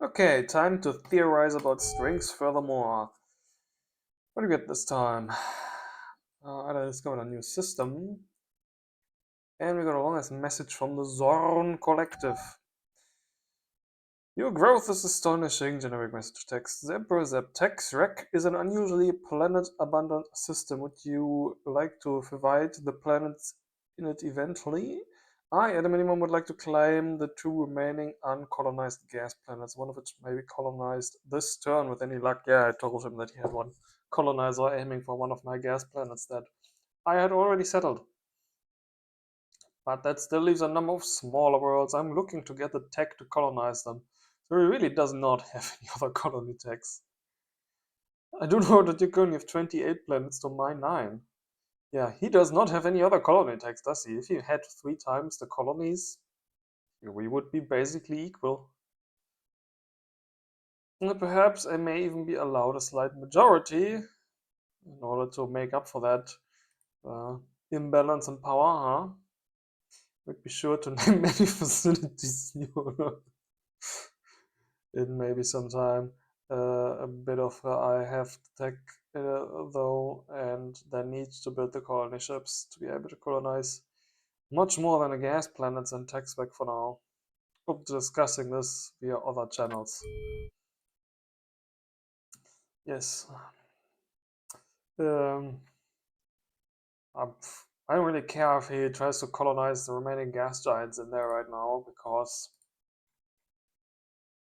Okay, time to theorize about strings furthermore. What do we get this time? I discovered a new system, and we got a long-ass message from the Zorn Collective. Your growth is astonishing. Generic message text. The Emperor Zeptex Rek is an unusually planet-abundant system. Would you like to provide the planets in it eventually? I, at a minimum, would like to claim the two remaining uncolonized gas planets, one of which may be colonized this turn with any luck. Yeah, I told him that he had one colonizer aiming for one of my gas planets that I had already settled. But that still leaves a number of smaller worlds. I'm looking to get the tech to colonize them. So he really does not have any other colony techs. I do know that you currently have 28 planets to my 9. Yeah, he does not have any other colony techs, does he? If he had 3 times the colonies, we would be basically equal. And perhaps I may even be allowed a slight majority in order to make up for that imbalance in power, huh? We'd be sure to name many facilities new. In maybe some time. A bit of I have tech though, and then needs to build the colony ships to be able to colonize much more than the gas planets and tech spec for now. Hope to discussing this via other channels. Yes. Um, I don't really care if he tries to colonize the remaining gas giants in there right now, because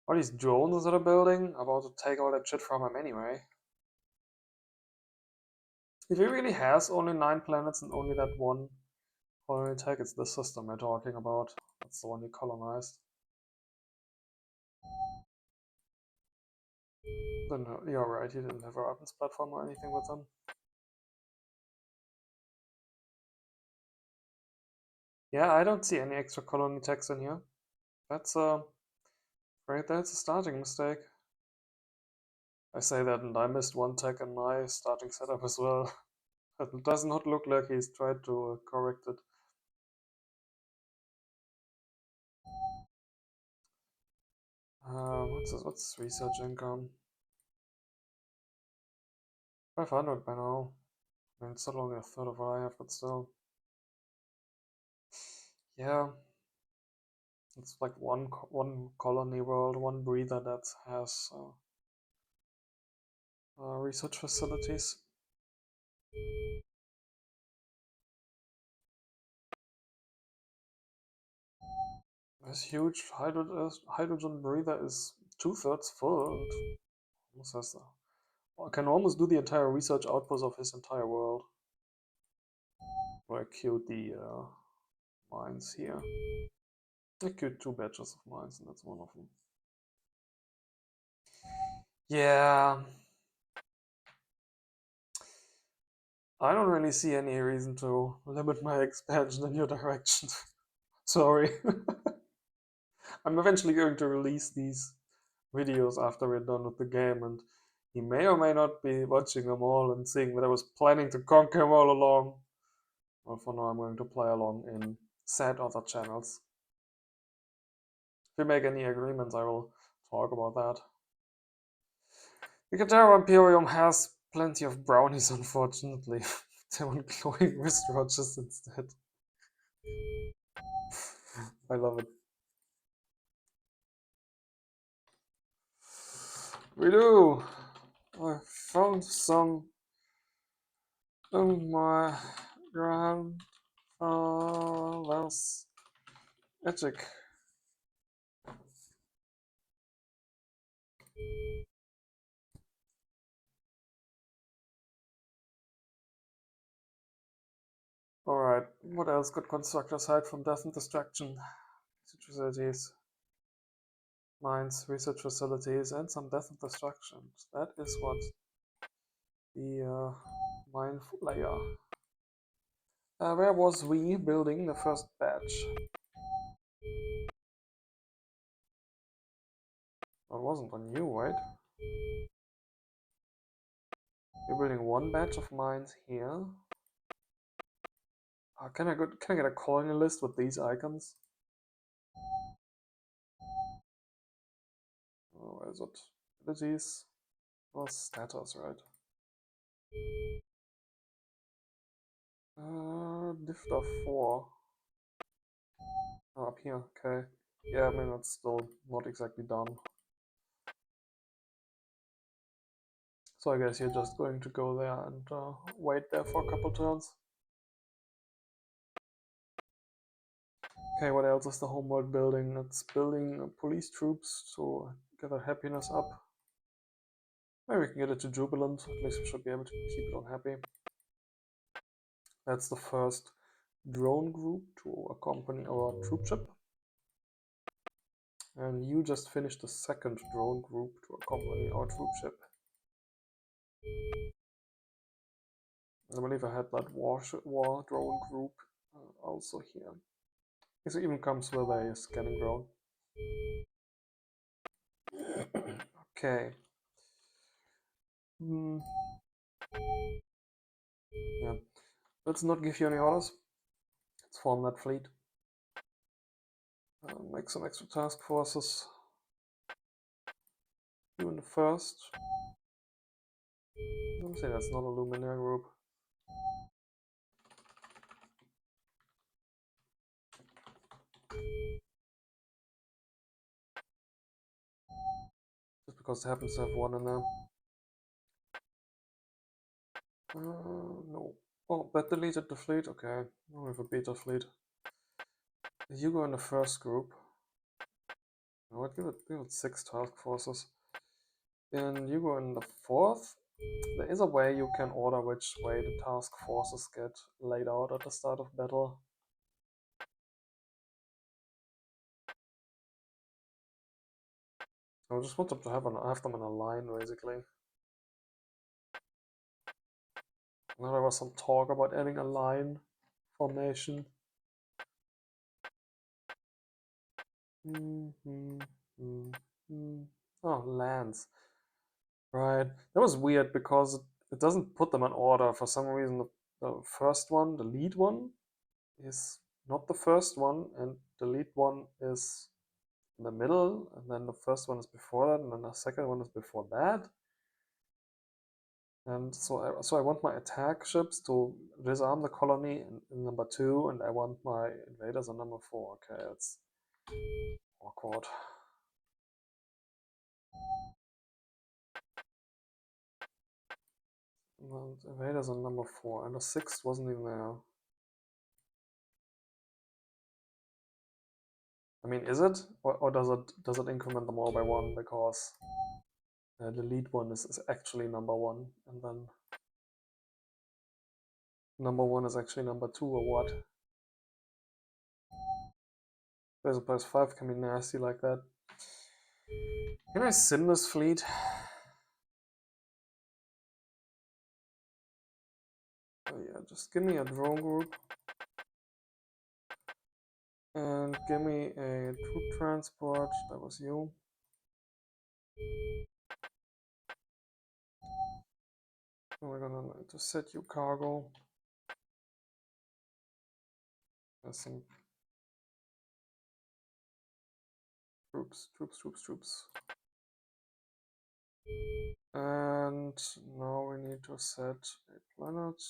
all these drones that are building are about to take all that shit from him anyway. If he really has only 9 planets and only that one colony tech, it's this system we're talking about. That's the one he colonized. Then you're right, he didn't have a weapons platform or anything with him. Yeah, I don't see any extra colony techs in here. That's right, that's a starting mistake. I say that and I missed one tech in my starting setup as well. It does not look like he's tried to correct it. What's this? What's research income? 500 by now. I mean, it's not only a third of what I have, but still. Yeah, it's like one colony world, one breather that has research facilities. This huge hydrogen breather is 2/3 full and almost has can almost do the entire research output of his entire world. I queued the mines here. I queued 2 batches of mines, and that's one of them. Yeah, I don't really see any reason to limit my expansion in your direction. Sorry. I'm eventually going to release these videos after we're done with the game, and he may or may not be watching them all and seeing that I was planning to conquer him all along. Well, for now, I'm going to play along in said other channels. If we make any agreements, I will talk about that. The Katara Imperium has plenty of brownies, unfortunately. They want glowing wristwatches instead. I love it. We do! I found some of my grandfather's magic. Alright, what else could construct aside from death and destruction? Research facilities, mines, research facilities, and some death and destruction. That is what the mine layer. Where was we building the first batch? It wasn't on you, right? We're building one batch of mines here. Can I get a colony list with these icons? Where is it? Abilities. Well, status, right? Diff of 4. Oh, up here, okay. Yeah, I mean, that's still not exactly done. So I guess you're just going to go there and wait there for a couple turns. Okay, what else is the homeworld building? It's building police troops to get their happiness up. Maybe we can get it to jubilant. At least we should be able to keep it on happy. That's the first drone group to accompany our troop ship. And you just finished the second drone group to accompany our troop ship. I believe I had that war drone group also here. This even comes with a scanning drone. Okay. Yeah. Let's not give you any orders. Let's form that fleet. Make some extra task forces. You in the first. Let me say that's not a Luminaire group. Just because it happens to have one in there. No. Oh, that deleted the fleet. Okay. Now we have a beta fleet. You go in the first group. I would give it 6 task forces. And you go in the fourth. There is a way you can order which way the task forces get laid out at the start of battle. I just want them to have them in a line, basically. Now there was some talk about adding a line formation. Oh, lands. Right. That was weird because it doesn't put them in order. For some reason, the first one, the lead one, is not the first one, and the lead one is in the middle, and then the first one is before that, and then the second one is before that. And so I want my attack ships to disarm the colony in number 2, and I want my invaders in number 4. Okay, that's awkward. And invaders in number 4, and the 6th wasn't even there. I mean, is it? Or does it increment them all by 1 because the lead one is actually number 1, and then number 1 is actually number 2, or what? There's a plus 5 can be nasty like that. Can I sim this fleet? Oh yeah, just give me a drone group. And give me a troop transport. That was you. And we're gonna need to set you cargo. There's some troops. And now we need to set a planet.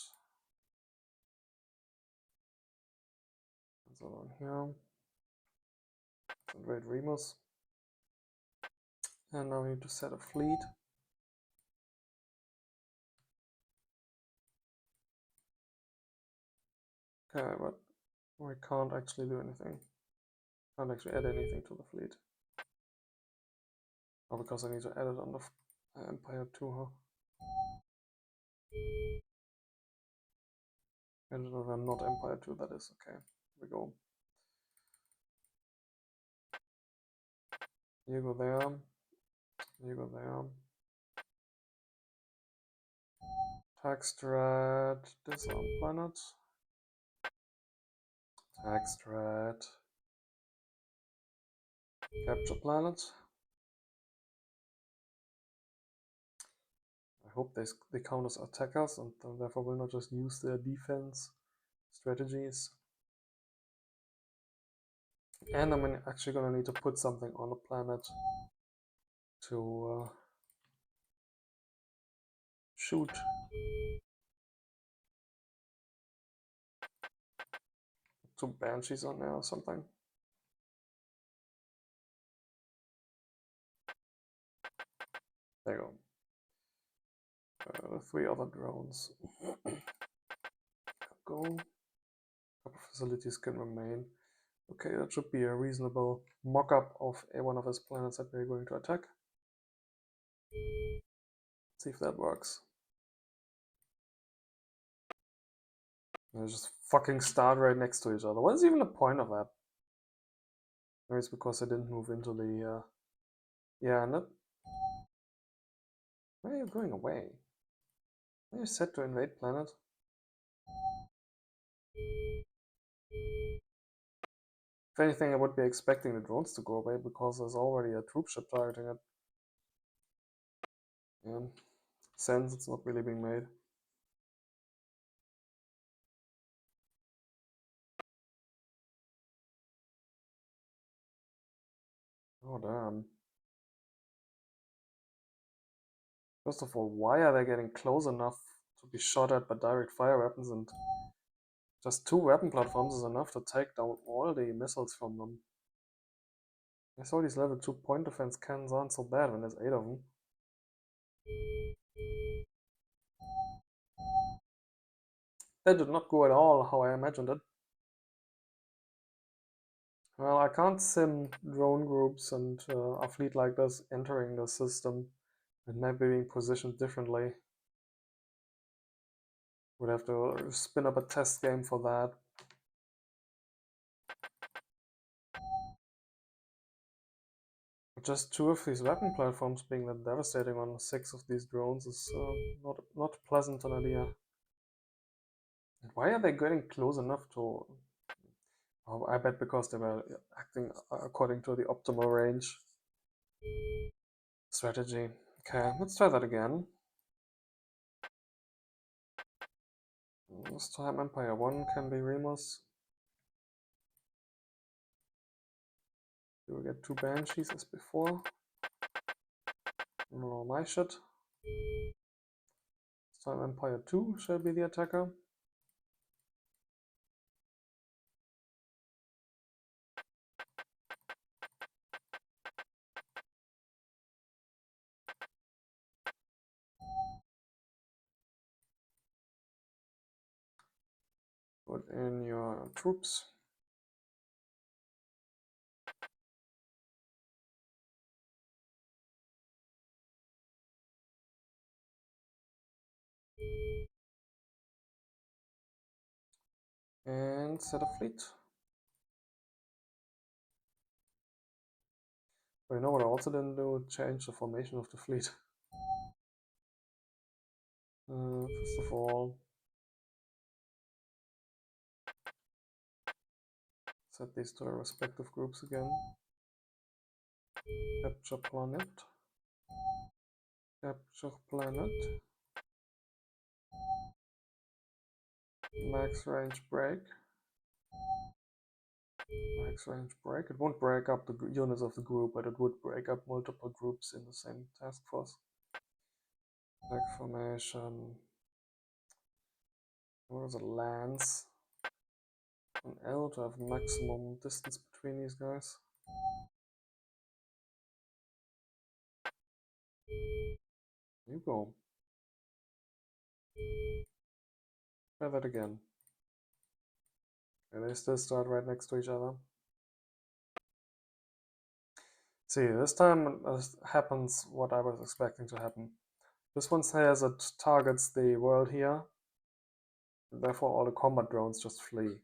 So on here. Invade Remus. And now we need to set a fleet. Okay, but we can't actually do anything. Can't actually add anything to the fleet. Oh, because I need to add it on the Empire 2, huh? And I'm not Empire 2, that is okay. Here we go. You go there. You go there. Tax strat, disarm planet. Tax strat. Capture planet. I hope they count as attackers and therefore will not just use their defense strategies. And I'm actually gonna need to put something on the planet to shoot. Two banshees on there or something. There you go. 3 other drones. Go. Couple facilities can remain. Okay, that should be a reasonable mock-up of one of his planets that we're going to attack. Let's see if that works. They just fucking start right next to each other. What is even the point of that? Maybe it's because I didn't move into the... Yeah, not... Why are you going away? Are you set to invade planet? If anything, I would be expecting the drones to go away because there's already a troop ship targeting it. Yeah. Sense it's not really being made. Oh damn. First of all, why are they getting close enough to be shot at by direct fire weapons, and just 2 weapon platforms is enough to take down all the missiles from them. I saw these level 2 point defense cannons aren't so bad when there's 8 of them. That did not go at all how I imagined it. Well, I can't sim drone groups and a fleet like this entering the system and maybe being positioned differently. Would have to spin up a test game for that. But just 2 of these weapon platforms being that devastating on 6 of these drones is not pleasant an idea. And why are they getting close enough to... Oh, I bet because they were acting according to the optimal range strategy. Okay, let's try that again. This time Empire 1 can be Remus. We will get 2 Banshees as before. No, my shit. This time Empire 2 shall be the attacker. Put in your troops. And set a fleet. But you know what I also didn't do? Change the formation of the fleet. First of all, set these to their respective groups again. Capture planet. Capture planet. Max range break. Max range break. It won't break up the units of the group, but it would break up multiple groups in the same task force. Attack formation. What is it? Lance. An L to have maximum distance between these guys. There you go. Try that again. Okay, they still start right next to each other. See, this time happens what I was expecting to happen. This one says it targets the world here, and therefore all the combat drones just flee.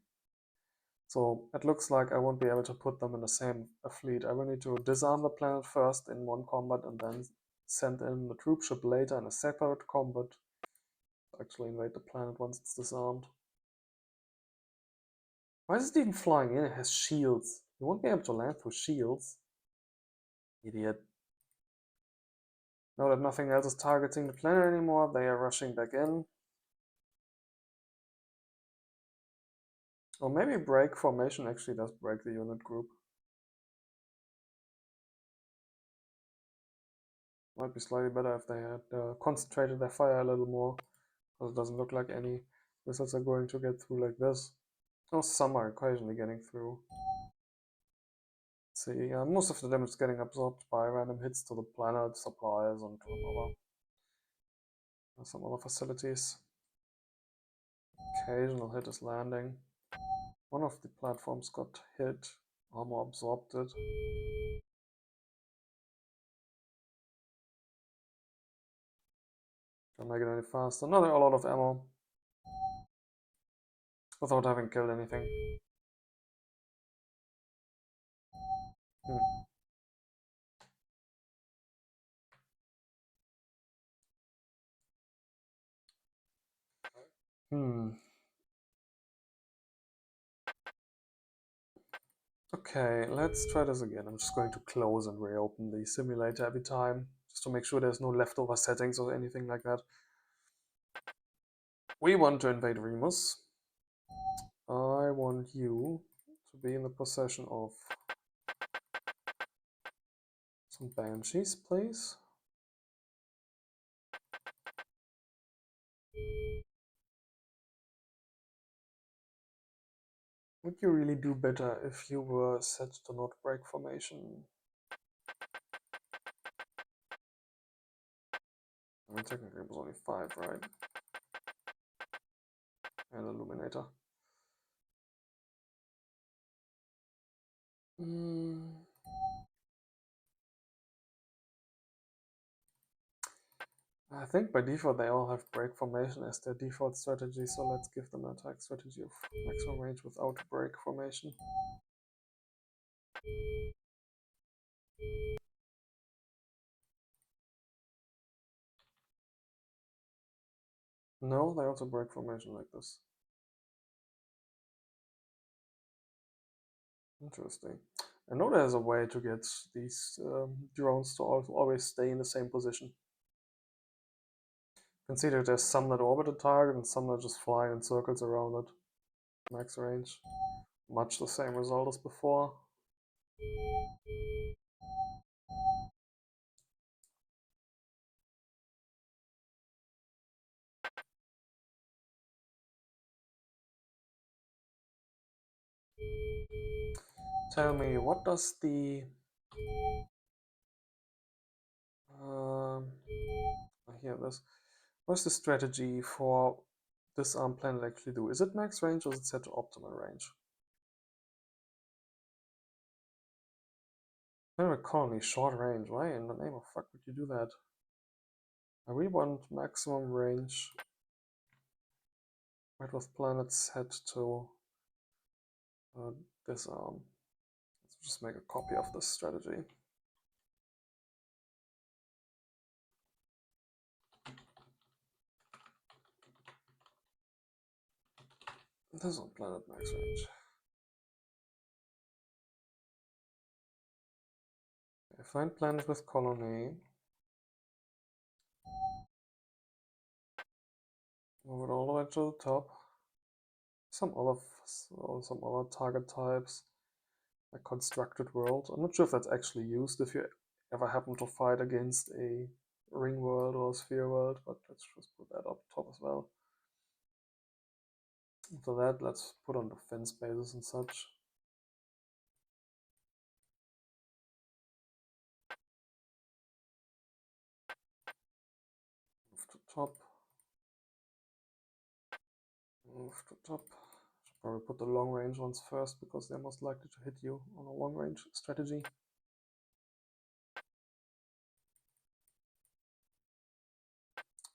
So it looks like I won't be able to put them in the same fleet. I will need to disarm the planet first in one combat and then send in the troop ship later in a separate combat to actually invade the planet once it's disarmed. Why is it even flying in? It has shields. You won't be able to land through shields. Idiot. Now that nothing else is targeting the planet anymore, they are rushing back in. Or maybe break formation actually does break the unit group. Might be slightly better if they had concentrated their fire a little more, because it doesn't look like any missiles are going to get through like this. Oh, some are occasionally getting through. Let's see, most of the damage is getting absorbed by random hits to the planet, supplies, and some other facilities. Occasional hit is landing. One of the platforms got hit, armor absorbed it. Can't make it any faster. Not a lot of ammo. Without having killed anything. Hmm. Okay, let's try this again. I'm just going to close and reopen the simulator every time, just to make sure there's no leftover settings or anything like that. We want to invade Remus. I want you to be in the possession of some banshees, please. Would you really do better if you were set to not break formation? I mean, technically it was only 5, right? And Illuminator. I think by default they all have break formation as their default strategy, so let's give them an attack strategy of maximum range without break formation. No, they also break formation like this. Interesting. I know there's a way to get these drones to always stay in the same position. Consider there's some that orbit a target and some that just fly in circles around it. Max range. Much the same result as before. Tell me, what does the I hear this. What's the strategy for this planet actually do? Is it max range or is it set to optimal range? Kind of a colony short range. Why in the name of fuck would you do that? I really want maximum range. Right, with planets set to disarm. Let's just make a copy of this strategy. This on planet max range. Okay, find planet with colony. Move it all the way to the top. Some other target types, like constructed world. I'm not sure if that's actually used if you ever happen to fight against a ring world or a sphere world, but let's just put that up top as well. After that, let's put on defense bases and such. Move to top. Move to top. Should probably put the long range ones first because they're most likely to hit you on a long range strategy.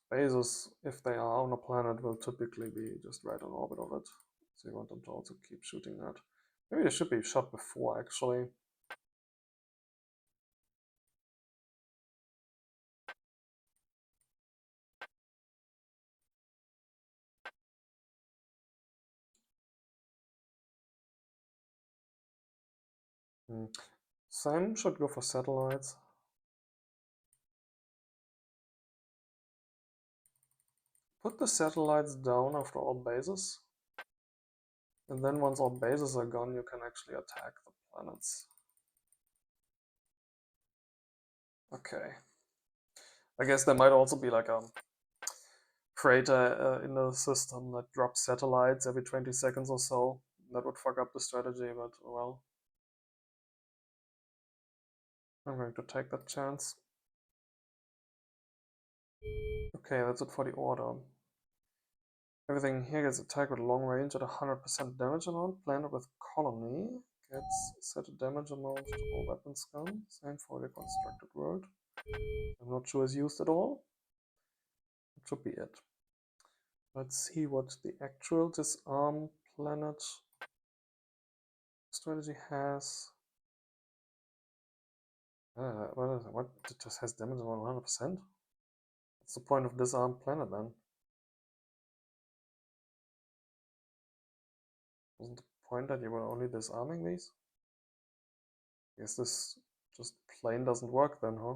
Bases, if they are on a planet, will typically be just right on orbit of it. So you want them to also keep shooting that. Maybe they should be shot before, actually. Sam should go for satellites. Put the satellites down after all bases. And then once all bases are gone, you can actually attack the planets. Okay. I guess there might also be like a freighter in the system that drops satellites every 20 seconds or so. That would fuck up the strategy, but well. I'm going to take that chance. Okay, that's it for the order. Everything here gets attacked with long range at 100% damage amount. Planted with colony gets set a damage amount to all weapons gun. Same for the constructed world. I'm not sure is used at all. That should be it. Let's see what the actual disarm planet strategy has. What is it? What? It just has damage amount 100%? What's the point of disarm planet then? Wasn't the point that you were only disarming these? I guess this just plain doesn't work then, huh?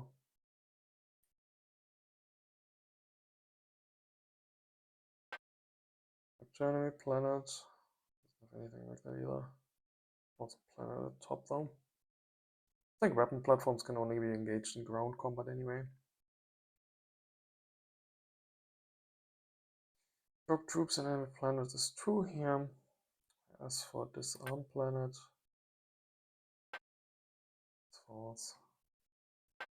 Journey planet. Doesn't have anything like that either. Also planet at the top though. I think weapon platforms can only be engaged in ground combat anyway. Drop troops in enemy planet is true here. As for disarm planet, it's false. I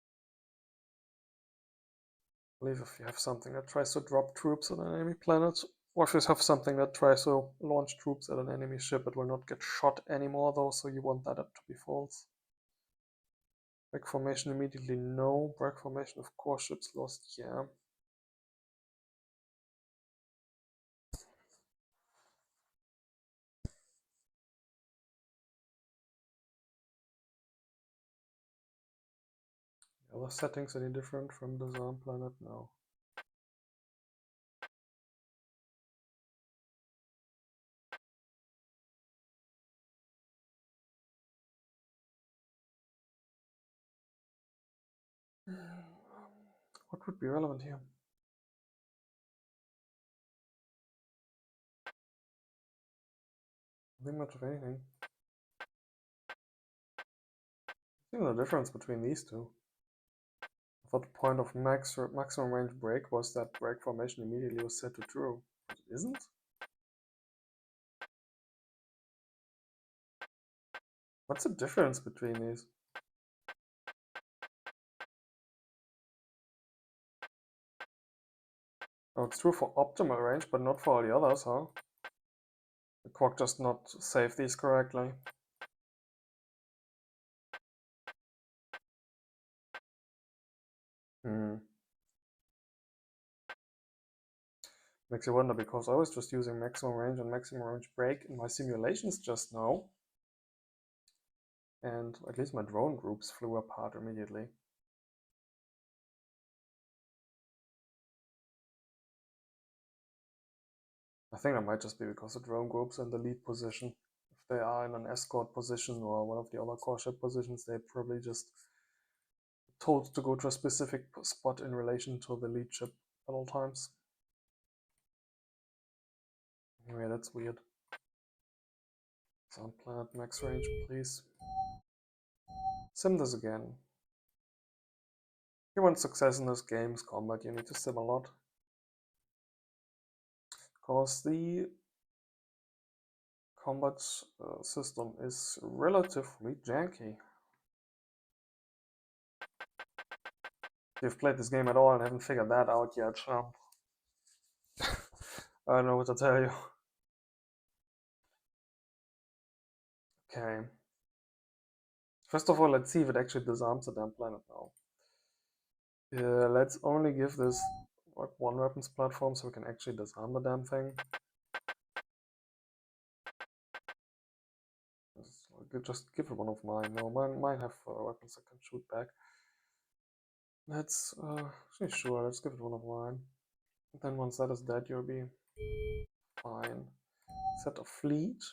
believe if you have something that tries to drop troops on an enemy planet, or if you have something that tries to launch troops at an enemy ship, it will not get shot anymore though, so you want that to be false. Break formation immediately, no. Break formation of core ships lost, yeah. Other settings any different from disarm planet? No. What would be relevant here? I think much of anything. I think the difference between these two. I thought the point of maximum range break was that break formation immediately was set to true. But it isn't? What's the difference between these? Oh, it's true for optimal range, but not for all the others, huh? The Quark just not saved these correctly. Makes you wonder, because I was just using maximum range and maximum range break in my simulations just now. And at least my drone groups flew apart immediately. I think that might just be because the drone groups in the lead position. If they are in an escort position or one of the other core ship positions, they probably just told to go to a specific spot in relation to the lead ship at all times. Anyway, that's weird. Sound planet max range, please. Sim this again. If you want success in this game's combat, you need to sim a lot. Because the combat system is relatively janky. If you've played this game at all and haven't figured that out yet, I don't know what to tell you. Okay. First of all, let's see if it actually disarms the damn planet now. Let's only give this like one weapons platform so we can actually disarm the damn thing. Just give it one of mine. No, mine have weapons that can shoot back. Let's, actually sure, let's give it one of mine. And then once that is dead, you'll be fine. Set a fleet.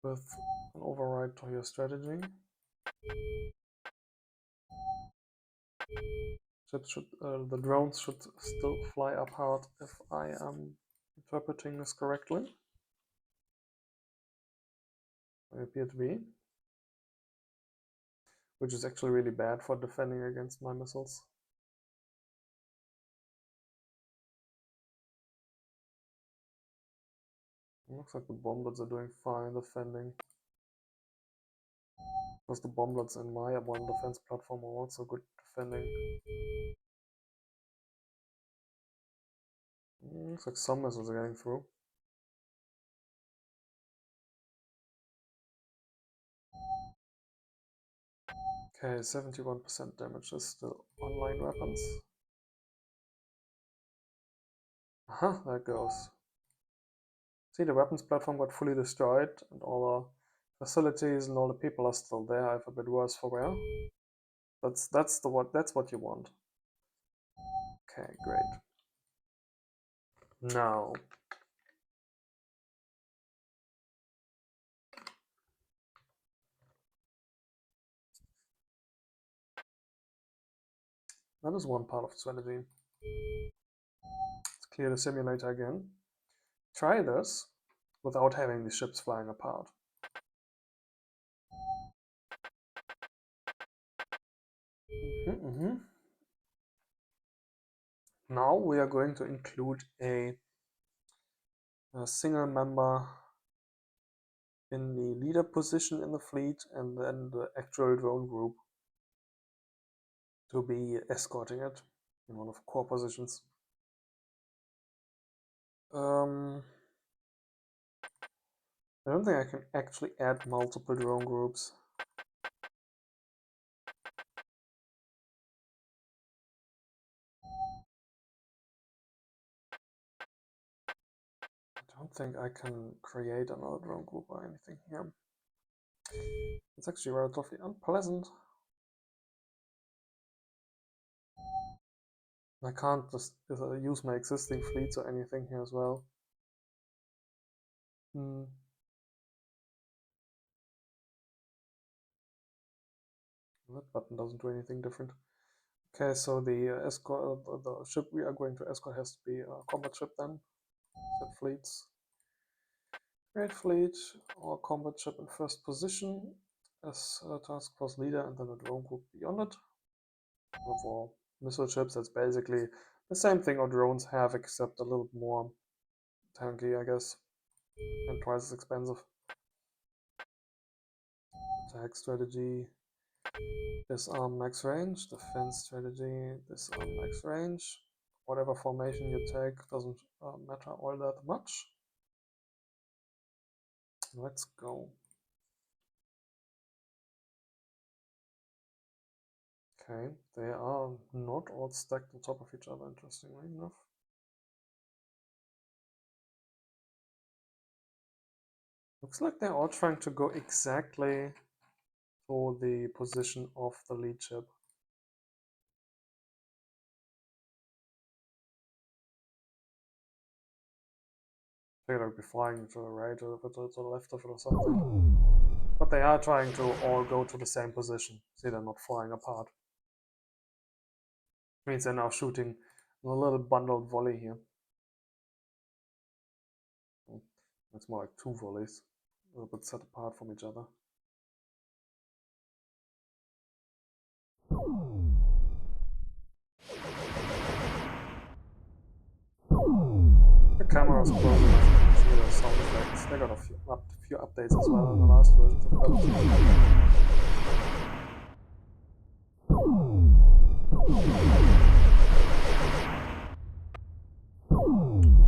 With an override to your strategy. The drones should still fly apart if I am interpreting this correctly. They appear to be. which is actually really bad for defending against my missiles. Looks like the bomblets are doing fine defending. Because the bomblets in my one defense platform are also good defending. Looks like some missiles are getting through. Okay, 71% damage is still online weapons. Aha, there it goes. See, the weapons platform got fully destroyed, and all the facilities and all the people are still there. I have a bit worse for wear. That's what you want. Okay, great. Now, that is one part of the strategy. Let's clear the simulator again. Try this without having the ships flying apart. Now we are going to include a single member in the leader position in the fleet, and then the actual drone group to be escorting it in one of core positions. I don't think I can actually add multiple drone groups. I don't think I can create another drone group or anything here. It's actually relatively unpleasant. I can't just use my existing fleets or anything here as well. That button doesn't do anything different. Okay, so the escort, the ship we are going to escort has to be a combat ship then. Set fleets. Great fleet or combat ship in first position as a task force leader, and then a drone group beyond it. For missile ships, that's basically the same thing our drones have, except a little more tanky, I guess, and twice as expensive. Attack strategy, disarm max range. Defense strategy, disarm max range. Whatever formation you take doesn't matter all that much. Let's go. Okay, they are not all stacked on top of each other, interestingly enough. Looks like they're all trying to go exactly to the position of the lead ship. They would be flying to the right or to the left of it or something. But they are trying to all go to the same position. See, they're not flying apart. Means they're now shooting a little bundled volley here. It's more like two volleys, a little bit set apart from each other. The camera's close enough to see the sound effects. They got a few updates as well in the last versions of Battlefield.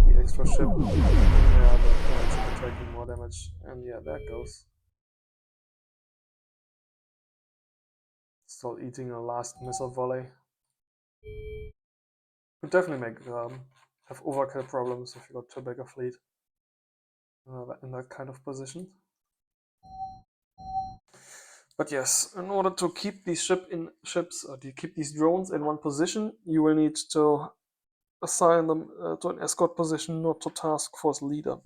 The extra ship, yeah, the should be taking more damage, and yeah, there it goes. Still eating a last missile volley. Could definitely make have overkill problems if you got too big a fleet in that kind of position. But yes, in order to keep these ships or to keep these drones in one position, you will need to assign them to an escort position, not to task force leader.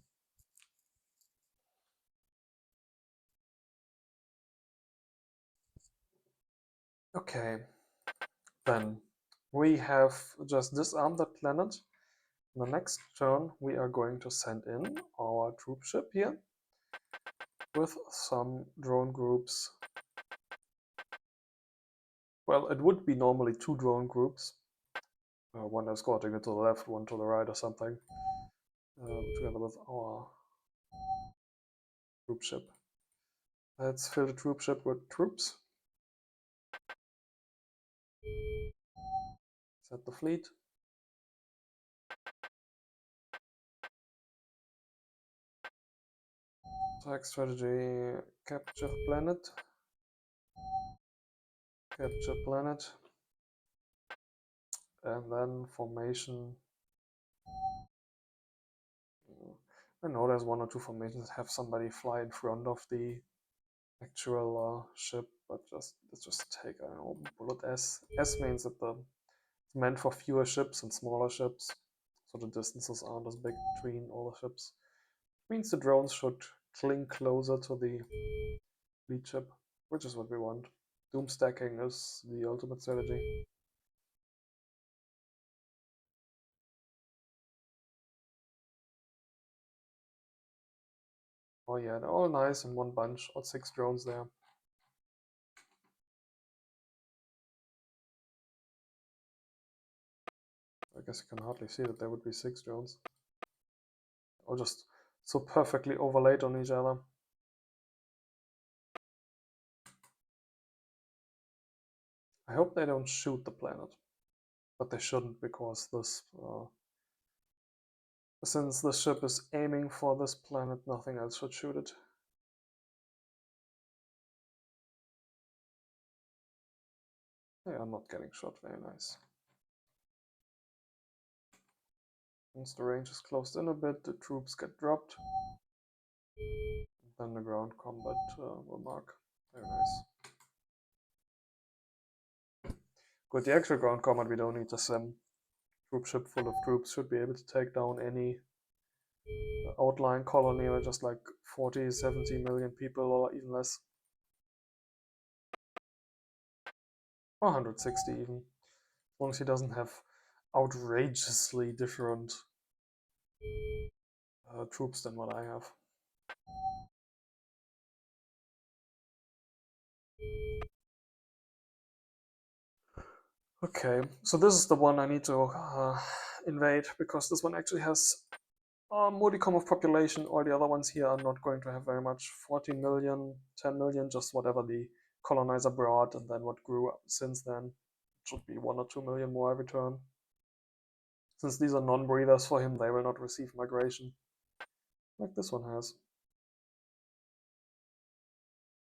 Okay, then we have just disarmed that planet. In the next turn, we are going to send in our troop ship here with some drone groups Well, it would be normally 2 drone groups. One escorting it to the left, one to the right or something. Together with our troop ship. Let's fill the troop ship with troops. Set the fleet. Attack strategy, capture planet. Capture planet. And then formation. I know there's 1 or 2 formations that have somebody fly in front of the actual ship, but let's just take, I don't know, bullet S. S means that it's meant for fewer ships and smaller ships, so the distances aren't as big between all the ships. It means the drones should cling closer to the lead ship, which is what we want. Doom stacking is the ultimate strategy. Oh yeah, they're all nice in one bunch, all 6 drones there. I guess you can hardly see that there would be 6 drones. All just so perfectly overlaid on each other. I hope they don't shoot the planet, but they shouldn't, because this, since the ship is aiming for this planet, nothing else should shoot it. They are not getting shot, very nice. Once the range is closed in a bit, the troops get dropped. Then the ground combat will mark. Very nice. Good, the actual ground combat we don't need to sim. Troop ship full of troops should be able to take down any outlying colony with just like 40, 70 million people or even less. 160 even. As long as he doesn't have outrageously different troops than what I have. Okay, so this is the one I need to invade, because this one actually has a modicum of population. All the other ones here are not going to have very much. 14 million, 10 million, just whatever the colonizer brought, and then what grew up since then. It should be 1 or 2 million more every turn. Since these are non-breathers for him, they will not receive migration, like this one has.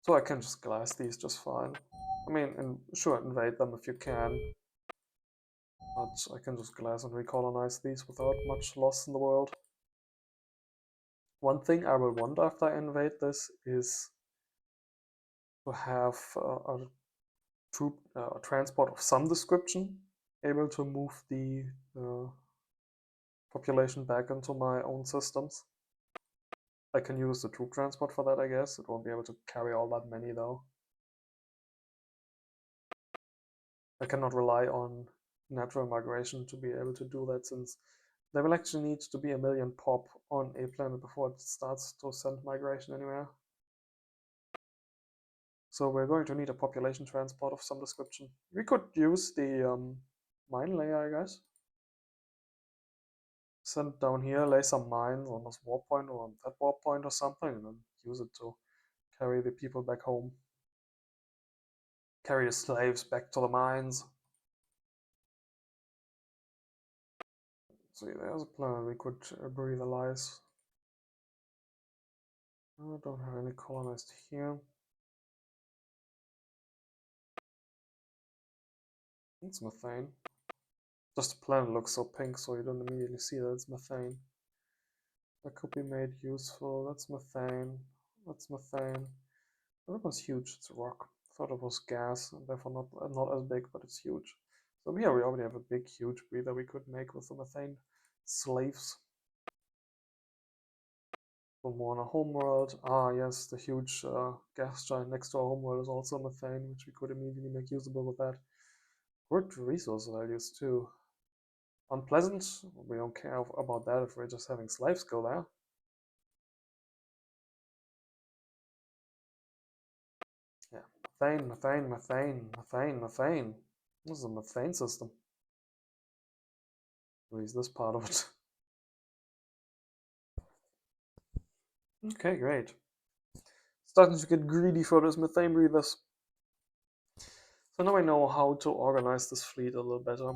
So I can just glass these just fine. I mean, sure, invade them if you can, but I can just glass and recolonize these without much loss in the world. One thing I will want after I invade this is to have a troop transport of some description able to move the population back into my own systems. I can use the troop transport for that, I guess. It won't be able to carry all that many though. I cannot rely on natural migration to be able to do that, since there will actually need to be 1 million pop on a planet before it starts to send migration anywhere. So we're going to need a population transport of some description. We could use the mine layer, I guess. Send it down here, lay some mines on this warp point or on that warp point or something, and then use it to carry the people back home. Carry the slaves back to the mines. See, there's a planet we could breathalize. I don't have any colonized here. It's methane. Just the planet looks so pink, so you don't immediately see that it's methane. That could be made useful. That's methane. That's methane. That was huge. It's a rock. I thought it was gas, and therefore not as big, but it's huge. So here we already have a big, huge breather we could make with the methane slaves. One more on our homeworld. Ah, yes, the huge gas giant next to our homeworld is also methane, which we could immediately make usable with that. Good resource values too. Unpleasant. We don't care about that if we're just having slaves go there. Yeah. Methane, methane, methane, methane, methane. This is a methane system. At least this part of it. Okay, great. Starting to get greedy for those methane breathers. So now I know how to organize this fleet a little better.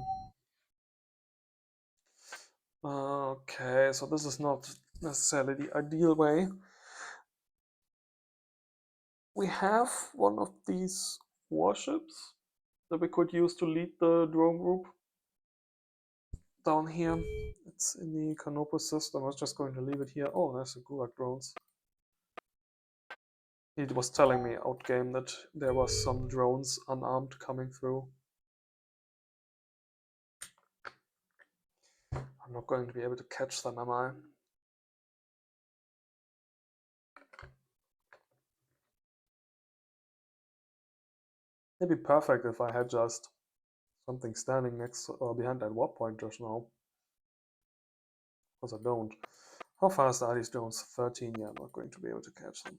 Okay, so this is not necessarily the ideal way. We have one of these warships that we could use to lead the drone group down here. It's in the Canopus system. I was just going to leave it here. Oh, there's the Gulag drones. He was telling me out game that there was some drones unarmed coming through. I'm not going to be able to catch them, am I? It'd be perfect if I had just something standing next or behind that warp point just now. Because I don't. How fast are these drones? 13. Yeah, I'm not going to be able to catch them.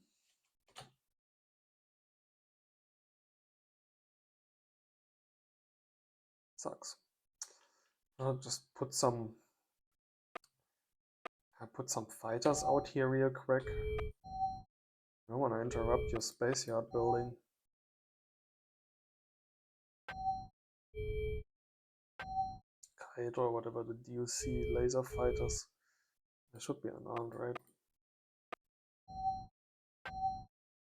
Sucks. I'll just put some fighters out here real quick. I don't want to interrupt your space yard building. Kite or whatever the DUC laser fighters. They should be unarmed, right? I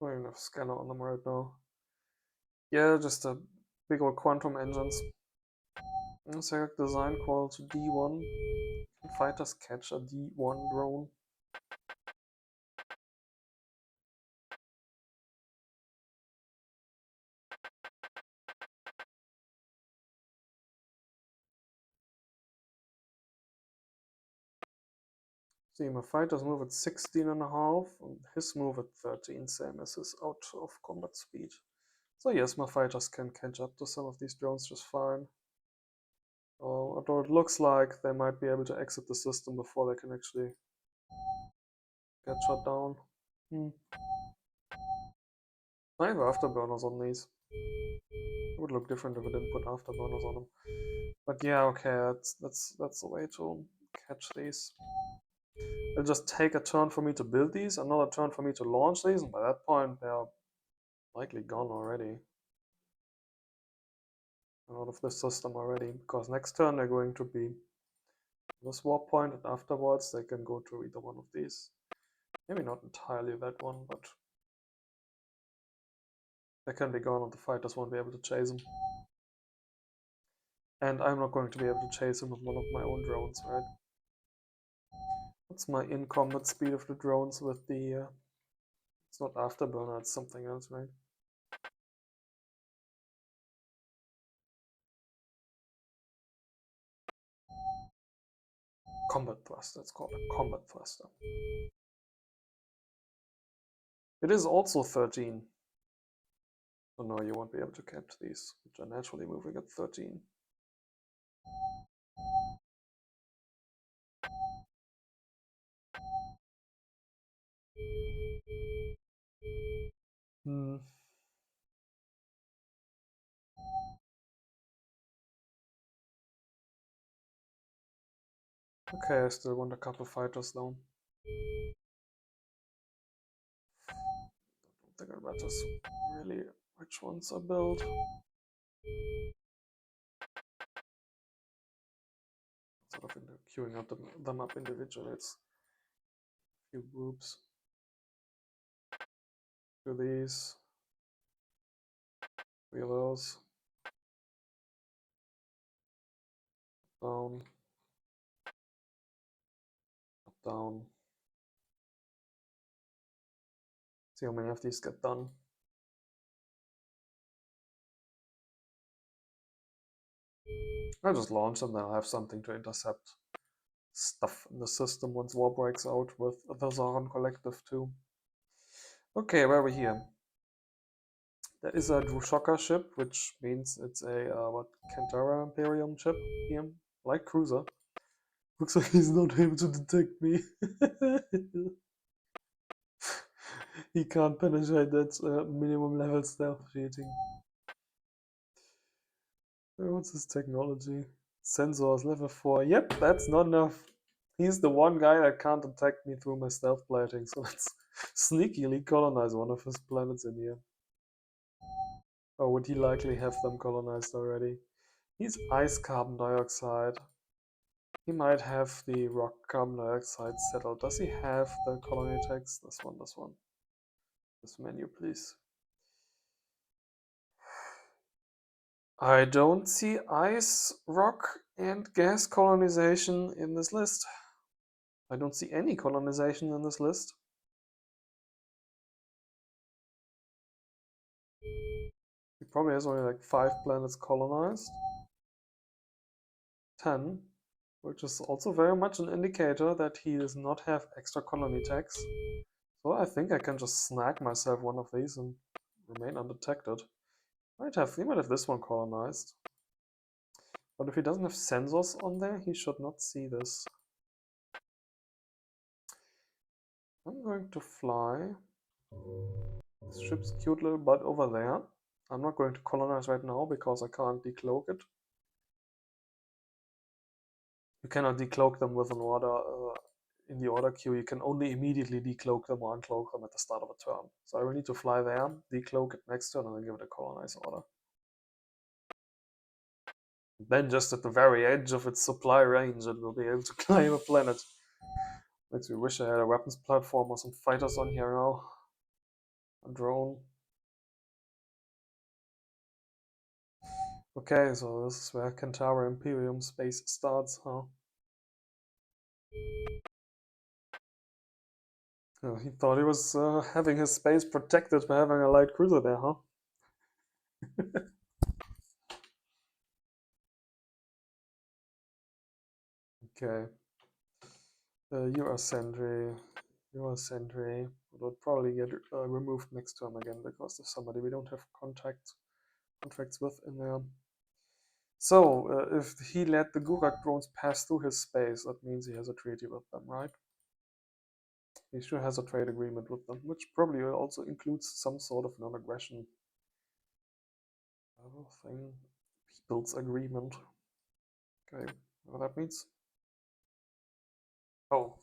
don't even have a scanner on them right now. Yeah, just a big old quantum engines. Select design call to D1. Can fighters catch a D1 drone? See, my fighters move at 16.5 and his move at 13, same as his out of combat speed. So yes, my fighters can catch up to some of these drones just fine. Although it looks like they might be able to exit the system before they can actually get shot down. I have afterburners on these. It would look different if I didn't put afterburners on them. But yeah, okay, that's the way to catch these. It'll just take a turn for me to build these, another turn for me to launch these, and by that point they're likely gone already. Out of the system already, because next turn they're going to be this warp point, and afterwards they can go to either one of these. Maybe not entirely that one, but they can be gone and the fighters won't be able to chase them. And I'm not going to be able to chase him with one of my own drones, right? What's my in-combat speed of the drones with the... it's not afterburner, it's something else, right? Combat thruster, it's called a combat thruster. It is also 13. So no, you won't be able to catch these, which are naturally moving at 13. Okay, I still want a couple fighters though. I don't think it matters really which ones I build. Sort of queuing up them up individually, it's a few groups. Do these. 3 of those. Down. Up, down. See how many of these get done. I'll just launch them, then I'll have something to intercept stuff in the system once war breaks out with the Zaran Collective too. Okay, where are we here? There is a Drushoka ship, which means it's a what Kantara Imperium ship here, light cruiser. Looks like he's not able to detect me. He can't penetrate that minimum level stealth cheating. What's his technology? Sensors level 4. Yep, that's not enough. He's the one guy that can't detect me through my stealth plating, so let's sneakily colonize one of his planets in here. Or would he likely have them colonized already? He's ice carbon dioxide. He might have the rock carbon dioxide settled. Does he have the colony text? This one, this one. This menu, please. I don't see ice, rock, and gas colonization in this list. I don't see any colonization in this list. He probably has only like 5 planets colonized. 10, which is also very much an indicator that he does not have extra colony tags. So I think I can just snag myself one of these and remain undetected. He might have this one colonized. But if he doesn't have sensors on there, he should not see this. I'm going to fly. This ship's cute little butt over there. I'm not going to colonize right now because I can't decloak it. You cannot decloak them with an order in the order queue. You can only immediately decloak them or uncloak them at the start of a turn. So I will need to fly there, decloak it next turn, and then give it a colonize order. Then just at the very edge of its supply range, it will be able to claim a planet. Makes me wish I had a weapons platform or some fighters on here now. A drone. Okay, so this is where Kantara Imperium space starts, huh? Oh, he thought he was having his space protected by having a light cruiser there, huh? Okay. You are sentry. You are sentry. Will probably get removed next turn again because of somebody we don't have contracts with in there. So, if he let the Gurak drones pass through his space, that means he has a treaty with them, right? He sure has a trade agreement with them, which probably also includes some sort of non-aggression thing. People's agreement. Okay, what that means? Oh,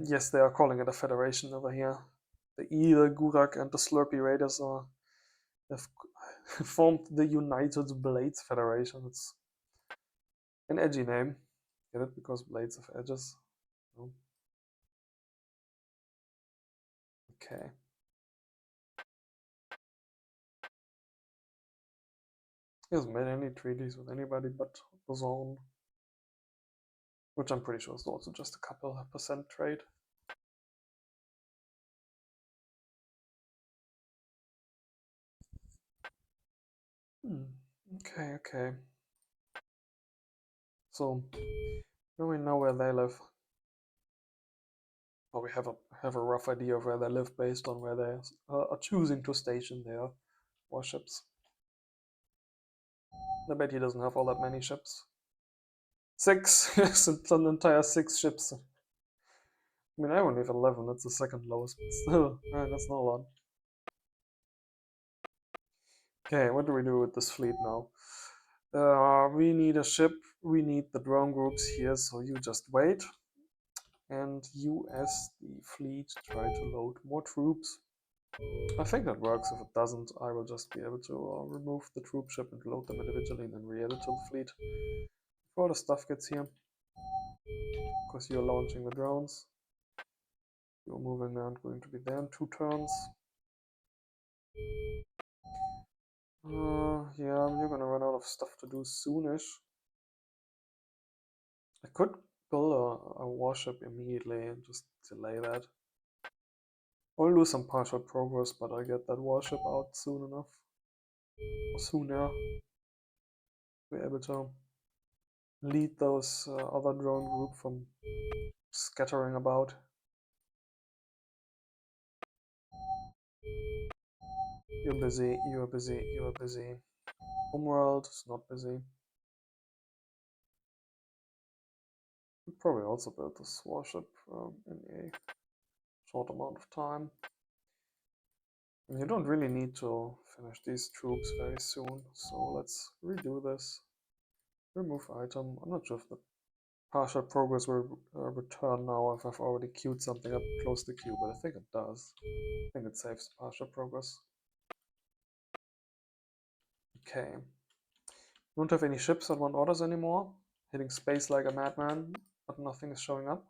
yes, they are calling it a federation over here. The Gurak, and the Slurpee Raiders have formed the United Blades Federation. It's an edgy name. Get it? Because blades have edges. No. Okay. He hasn't made any treaties with anybody but the zone. Which I'm pretty sure is also just a couple of percent trade. Okay, okay. So, now we know where they live. Or we have a rough idea of where they live based on where they are choosing to station their warships. I bet he doesn't have all that many ships. 6! Yes, it's an entire 6 ships. I mean, I only have 11, that's the second lowest, but still, that's not a lot. Okay, what do we do with this fleet now? We need a ship, we need the drone groups here, so you just wait. And you, as the fleet, try to load more troops. I think that works. If it doesn't, I will just be able to remove the troop ship and load them individually and then re-add it to the fleet before the stuff gets here. Because you're launching the drones. You're moving around, going to be there in 2 turns. Yeah, you're gonna run out of stuff to do soonish. I could build a warship immediately and just delay that. I'll lose some partial progress, but I'll get that warship out soon enough. Or sooner. Be able to lead those other drone group from scattering about. You're busy, you're busy, you're busy. Homeworld is not busy. We probably also built this warship in a short amount of time. You don't really need to finish these troops very soon, so let's redo this. Remove item. I'm not sure if the partial progress will return now if I've already queued something up close to queue, but I think it does. I think it saves partial progress. Okay. Don't have any ships that want orders anymore. Hitting space like a madman, but nothing is showing up.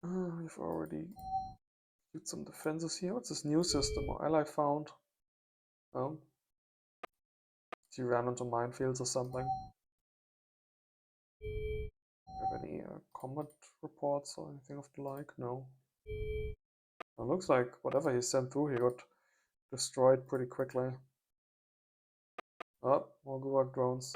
We've already queued some defenses here. What's this new system or ally found? Oh. He ran into minefields or something. Have any combat reports or anything of the like? No. It looks like whatever he sent through, he got destroyed pretty quickly. Oh, more Gulag drones.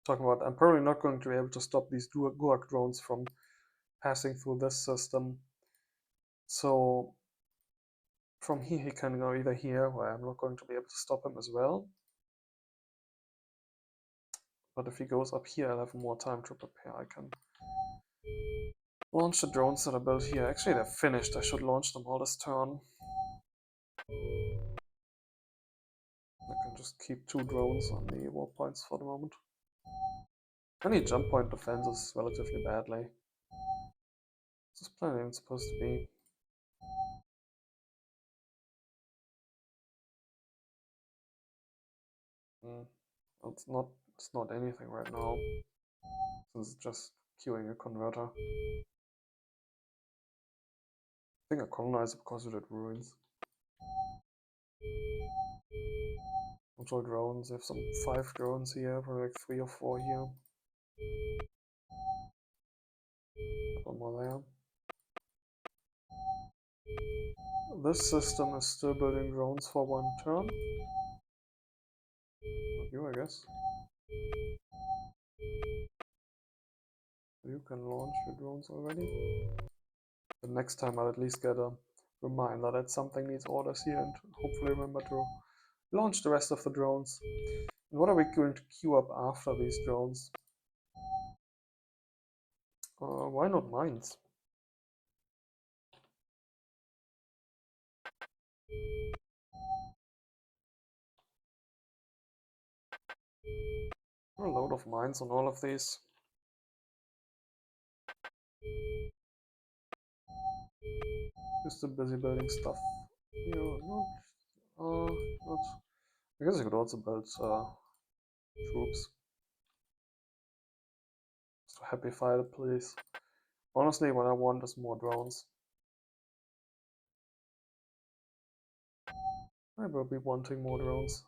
Talking about, I'm probably not going to be able to stop these Gulag drones from passing through this system. So from here he can go either here, where I'm not going to be able to stop him as well. But if he goes up here, I'll have more time to prepare. I can launch the drones that are built here. Actually, they're finished. I should launch them all this turn. I can just keep 2 drones on the war points for the moment. Any jump point defenses relatively badly. Is this planet even supposed to be? Well, it's not anything right now. Since it's just queuing a converter. I think I colonize it because it had ruins. Control drones, I have some 5 drones here, probably like 3 or 4 here. One more there. This system is still building drones for 1 turn. Not you, I guess. You can launch your drones already. The next time I'll at least get a reminder that something needs orders here and hopefully remember to launch the rest of the drones. And what are we going to queue up after these drones? Why not mines? A load of mines on all of these. Just too busy building stuff. Here, not. I guess I could also build troops. Just to happify the place. Honestly, what I want is more drones. I will be wanting more drones.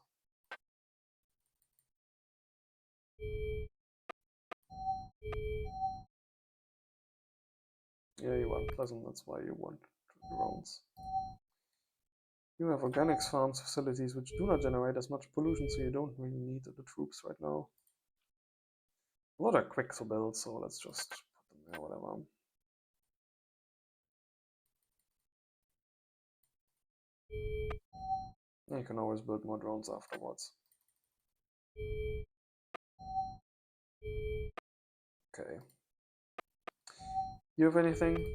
Yeah, you want pleasant, that's why you want drones. You have organics farms facilities which do not generate as much pollution, so you don't really need the troops right now. A lot are quick to build, so let's just put them there, whatever. You can always build more drones afterwards. Okay. You have anything?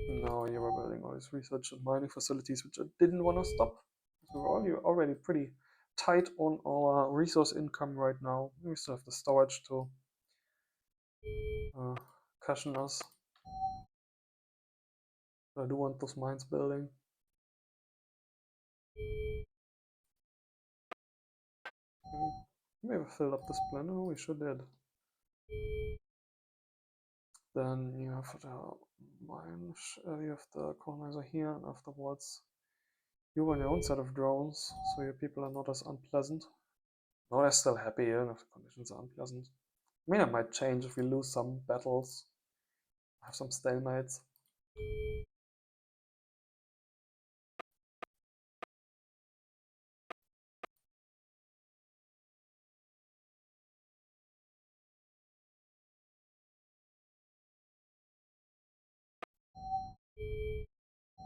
No, you were building all these research and mining facilities, which I didn't want to stop. So we're already pretty tight on our resource income right now. We still have the storage to cushion us. But I do want those mines building. Maybe fill up this plan. Oh, we should did. Then you have the mine, you have the colonizer here, and afterwards you run your own set of drones, so your people are not as unpleasant. No, they're still happy even if the conditions are unpleasant. I mean, it might change if we lose some battles, have some stalemates.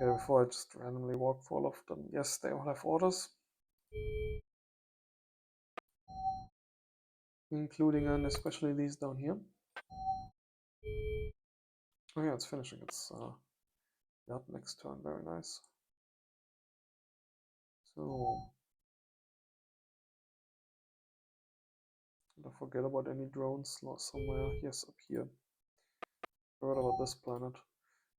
Okay, before I just randomly walk through all of them. Yes, they all have orders. including and especially these down here. Oh yeah, it's finishing its yep, next turn. Very nice. So don't forget about any drones lost somewhere. Yes, up here. Forgot about this planet.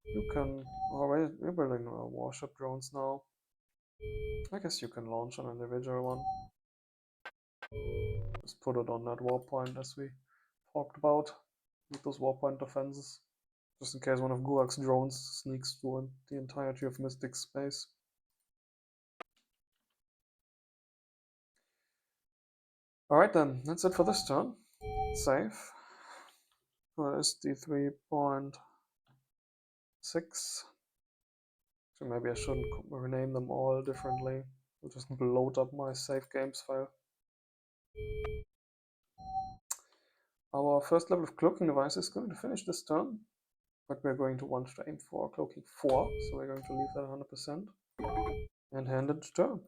You can. Oh wait, we're building warship drones now. I guess you can launch an individual one. Just put it on that warpoint as we talked about with those warpoint defenses. Just in case one of Gulag's drones sneaks through the entirety of Mystic space. Alright then, that's it for this turn. Save. What is the 3.6? So maybe I shouldn't rename them all differently. I'll just load up my save games file. Our first level of cloaking device is going to finish this turn, but we're going to want to aim for cloaking 4, so we're going to leave that 100% and hand it to turn.